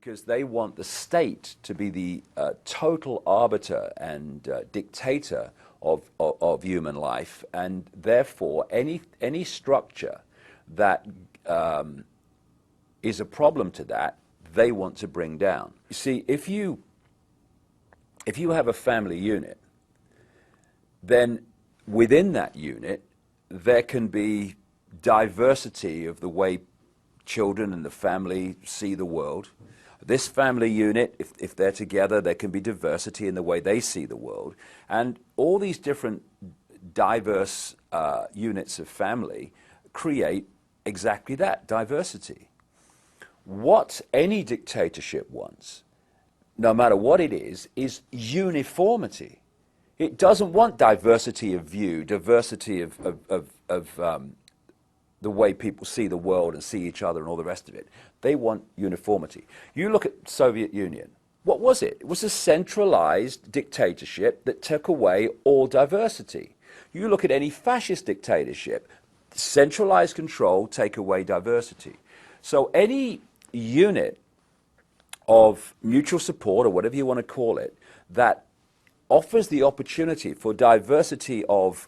because they want the state to be the total arbiter and dictator of human life, and therefore any structure that is a problem to that, they want to bring down. You see, if you have a family unit, then within that unit there can be diversity of the way children and the family see the world. This family unit, if they're together, there can be diversity in the way they see the world. And all these different diverse units of family create exactly that, diversity. What any dictatorship wants, no matter what it is uniformity. It doesn't want diversity of view, diversity of the way people see the world and see each other and all the rest of it. They want uniformity. You look at the Soviet Union. What was it? It was a centralized dictatorship that took away all diversity. You look at any fascist dictatorship, centralized control, take away diversity. So any unit of mutual support, or whatever you want to call it, that offers the opportunity for diversity of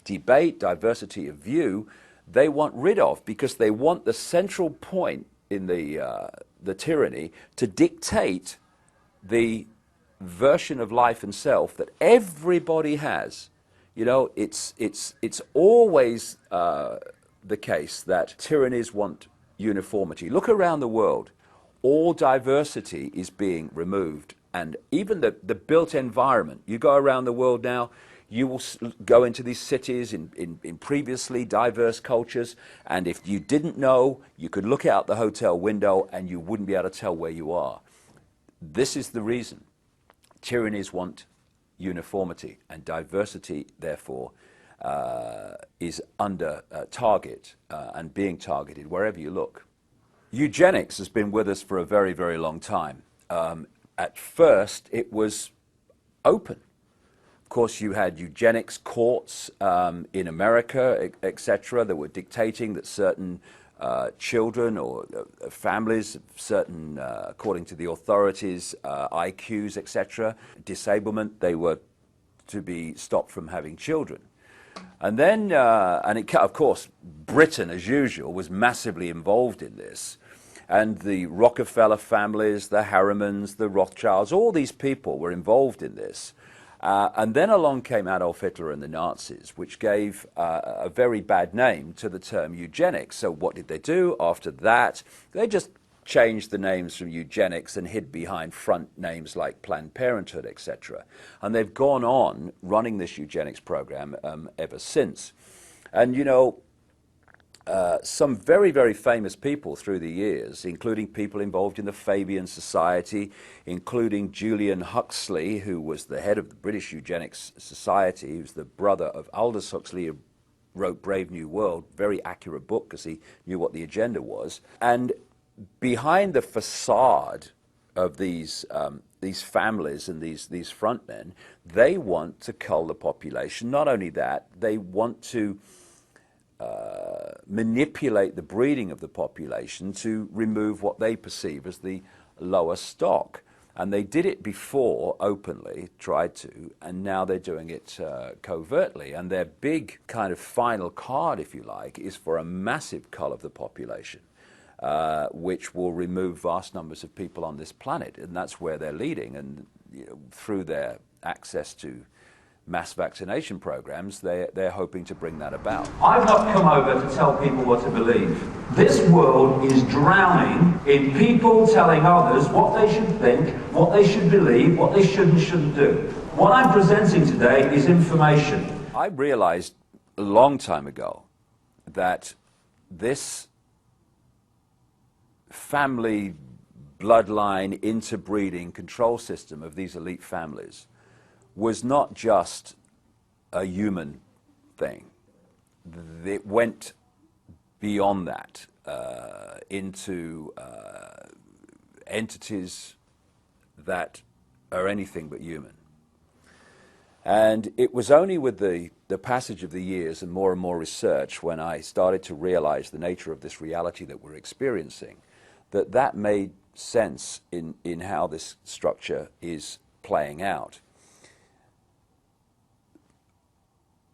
debate, diversity of view, they want rid of, because they want the central point in the tyranny to dictate the version of life and self that everybody has. You know, it's always the case that tyrannies want uniformity. Look around the world. All diversity is being removed. And even the built environment, you go around the world now, you will go into these cities in previously diverse cultures, and if you didn't know, you could look out the hotel window and you wouldn't be able to tell where you are. This is the reason. Tyrannies want uniformity, and diversity, therefore, is under target and being targeted wherever you look. Eugenics has been with us for a very, very long time. At first, it was open. Of course, you had eugenics courts in America, etc., that were dictating that certain children or families, certain, according to the authorities, IQs, etc., disablement, they were to be stopped from having children. And then, of course, Britain, as usual, was massively involved in this. And the Rockefeller families, the Harrimans, the Rothschilds, all these people were involved in this. And then along came Adolf Hitler and the Nazis, which gave a very bad name to the term eugenics. So what did they do after that? They just changed the names from eugenics and hid behind front names like Planned Parenthood, etc. And they've gone on running this eugenics program ever since. And, you know, some very, very famous people through the years, including people involved in the Fabian Society, including Julian Huxley, who was the head of the British Eugenics Society, who's the brother of Aldous Huxley, who wrote Brave New World, very accurate book because he knew what the agenda was. And behind the facade of these families and these frontmen, they want to cull the population. Not only that, they want to manipulate the breeding of the population to remove what they perceive as the lower stock. And they did it before openly, tried to, and now they're doing it covertly. And their big kind of final card, if you like, is for a massive cull of the population, which will remove vast numbers of people on this planet. And that's where they're leading. And you know, through their access to mass vaccination programs, they're hoping to bring that about. I've not come over to tell people what to believe. This world is drowning in people telling others what they should think, what they should believe, what they should and shouldn't do. What I'm presenting today is information. I realized a long time ago that this family bloodline interbreeding control system of these elite families was not just a human thing. It went beyond that into entities that are anything but human. And it was only with the passage of the years and more research when I started to realize the nature of this reality that we're experiencing that made sense in how this structure is playing out.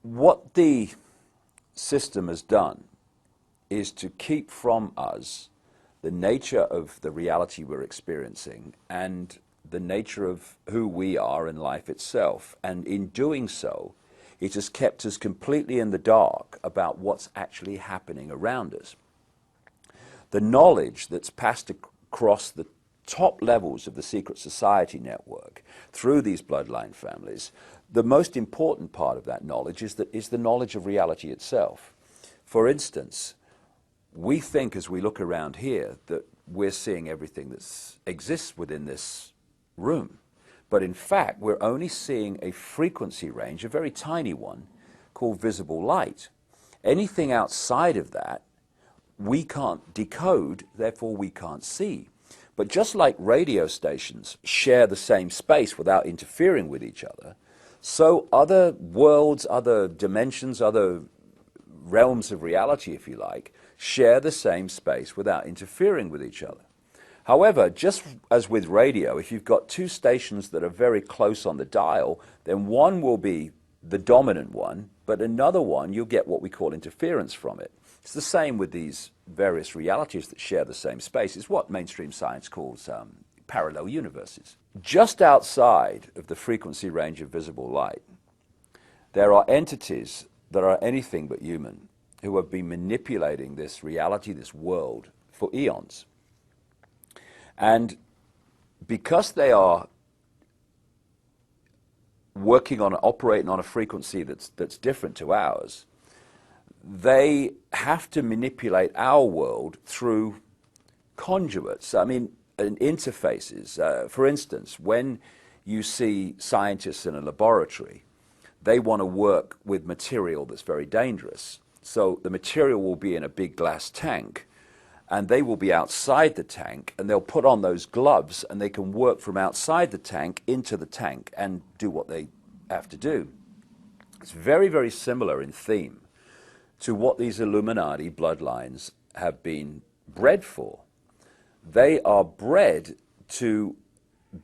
What the system has done is to keep from us the nature of the reality we're experiencing and the nature of who we are in life itself. And in doing so, it has kept us completely in the dark about what's actually happening around us. The knowledge that's passed across the top levels of the secret society network through these bloodline families, the most important part of that knowledge is the knowledge of reality itself. For instance, we think as we look around here that we're seeing everything that exists within this room. But in fact, we're only seeing a frequency range, a very tiny one, called visible light. Anything outside of that, we can't decode, therefore we can't see. But just like radio stations share the same space without interfering with each other, so other worlds, other dimensions, other realms of reality, if you like, share the same space without interfering with each other. However, just as with radio, if you've got two stations that are very close on the dial, then one will be the dominant one, but another one, you'll get what we call interference from it. It's the same with these various realities that share the same space. It's what mainstream science calls parallel universes. Just outside of the frequency range of visible light, there are entities that are anything but human who have been manipulating this reality, this world, for eons. And because they are operating on a frequency that's different to ours, they have to manipulate our world through conduits, and interfaces. For instance, when you see scientists in a laboratory, they want to work with material that's very dangerous. So the material will be in a big glass tank, and they will be outside the tank, and they'll put on those gloves, and they can work from outside the tank into the tank and do what they have to do. It's very, very similar in theme to what these Illuminati bloodlines have been bred for. They are bred to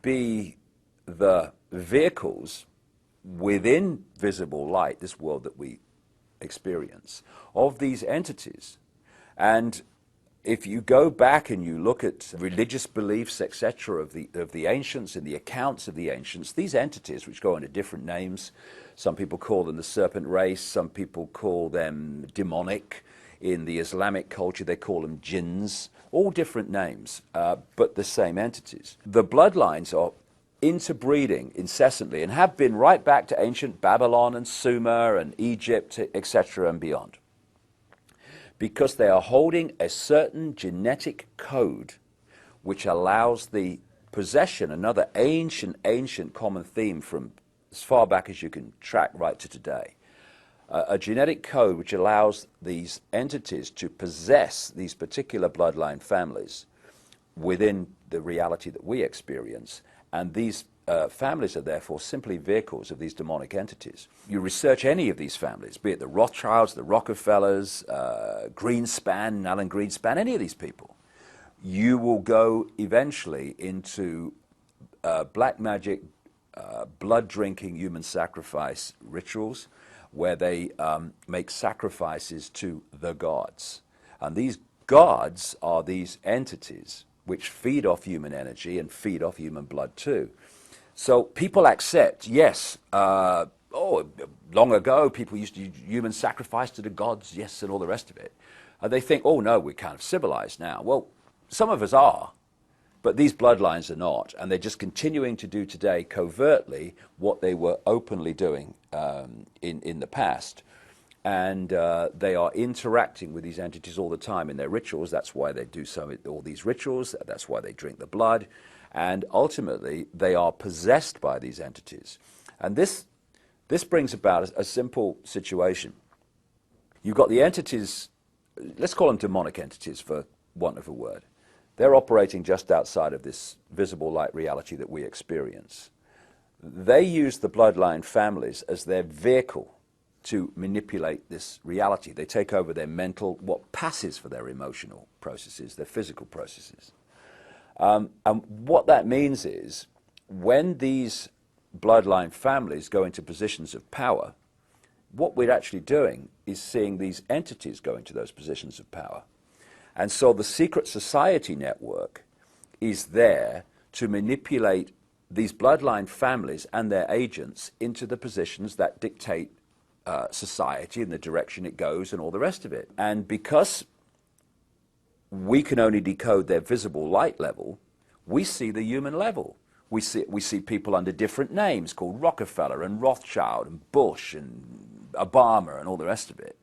be the vehicles within visible light, this world that we experience, of these entities. And if you go back and you look at religious beliefs, etc., of the ancients and the accounts of the ancients, these entities, which go under different names, some people call them the serpent race, some people call them demonic. In the Islamic culture, they call them jinns, all different names, but the same entities. The bloodlines are interbreeding incessantly and have been right back to ancient Babylon and Sumer and Egypt, etc., and beyond, because they are holding a certain genetic code which allows the possession, another ancient common theme from as far back as you can track right to today, a genetic code which allows these entities to possess these particular bloodline families within the reality that we experience, and these families are therefore simply vehicles of these demonic entities. You research any of these families, be it the Rothschilds, the Rockefellers, Greenspan, Alan Greenspan, any of these people, you will go eventually into black magic, blood-drinking human sacrifice rituals where they make sacrifices to the gods. And these gods are these entities which feed off human energy and feed off human blood too. So people accept, yes, long ago people used to use human sacrifice to the gods, yes, and all the rest of it. And they think, oh no, we're kind of civilized now. Well, some of us are, but these bloodlines are not, and they're just continuing to do today covertly what they were openly doing in the past. And they are interacting with these entities all the time in their rituals. That's why they do all these rituals. That's why they drink the blood. And ultimately, they are possessed by these entities. And this brings about a simple situation. You've got the entities, let's call them demonic entities for want of a word. They're operating just outside of this visible light reality that we experience. They use the bloodline families as their vehicle to manipulate this reality. They take over their mental, what passes for their emotional processes, their physical processes. And what that means is when these bloodline families go into positions of power, what we're actually doing is seeing these entities go into those positions of power. And so the secret society network is there to manipulate these bloodline families and their agents into the positions that dictate society and the direction it goes and all the rest of it. And because we can only decode their visible light level, we see the human level. We see people under different names called Rockefeller and Rothschild and Bush and Obama and all the rest of it.